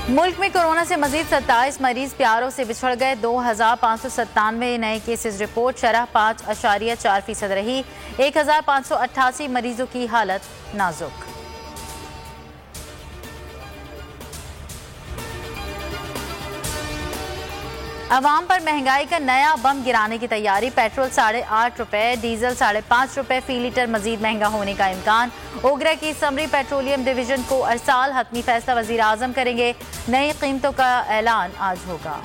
मुल्क में कोरोना से मजीद 27 मरीज प्यारों से बिछड़ गए। 2597 नए केसेस रिपोर्ट, शरह 5.4% रही। 1588 मरीजों की हालत नाजुक। अवाम पर महंगाई का नया बम गिराने की तैयारी। पेट्रोल 8.5 रुपए, डीजल 5.5 रुपए फी लीटर मजीद महंगा होने का इम्कान। ओगरा की समरी पेट्रोलियम डिवीजन को अरसाल हतमी फैसला वजीर आजम करेंगे। नई कीमतों का ऐलान आज होगा।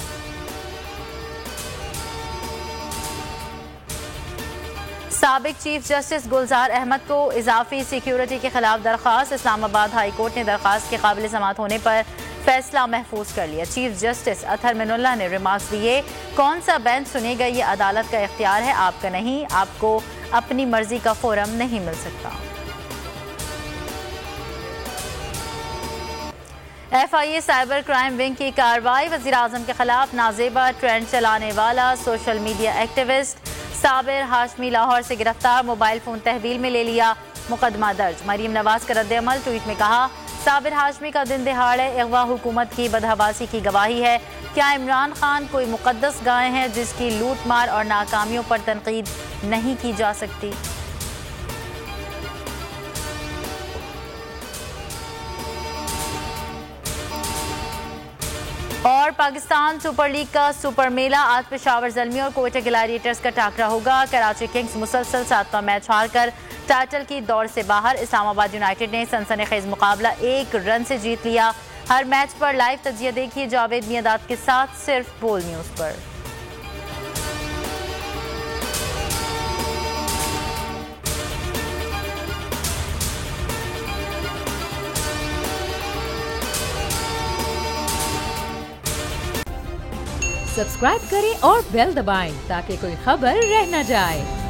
साबिक चीफ जस्टिस गुलजार अहमद को इजाफी सिक्योरिटी के खिलाफ दरख्वास्त। इस्लामाबाद हाई कोर्ट ने दरख्वास्त के काबिल समात होने पर फैसला महफूज कर लिया। चीफ जस्टिस अतहर मिनुल्लाह ने रिमार्क्स दिए, कौन सा बेंच सुनेगा ये अदालत का इख्तियार है, आपका नहीं। आपको अपनी मर्जी का फोरम नहीं मिल सकता। FIA साइबर क्राइम विंग की कार्रवाई। वज़ीर आज़म के खिलाफ नाजेबा ट्रेंड चलाने वाला social media activist Sabir Hashmi Lahore से गिरफ्तार। मोबाइल फोन तहवील में ले लिया, मुकदमा दर्ज। मरीम नवाज का रद्द-ए-अमल। ट्वीट में कहा, साबिर हाशमी का दिन दिहाड़े अगवा हुकूमत की बदहवासी की गवाही है। क्या इमरान खान कोई मुकद्दस गाय है जिसकी लूट मार और नाकामियों पर तनकीद नहीं की जा सकती। और पाकिस्तान सुपर लीग का सुपर मेला आज पेशावर ज़ल्मी और कोयटा ग्लैडिएटर्स का टाकरा होगा। कराची किंग्स मुसलसल 7वां मैच हारकर टाइटल की दौड़ से बाहर। इस्लामाबाद यूनाइटेड ने सनसनीखेज मुकाबला 1 रन से जीत लिया। हर मैच पर लाइव तजिया देखिए जावेद मियादाद के साथ सिर्फ बोल न्यूज़ पर। सब्सक्राइब करें और बेल दबाएं ताकि कोई खबर रह न जाए।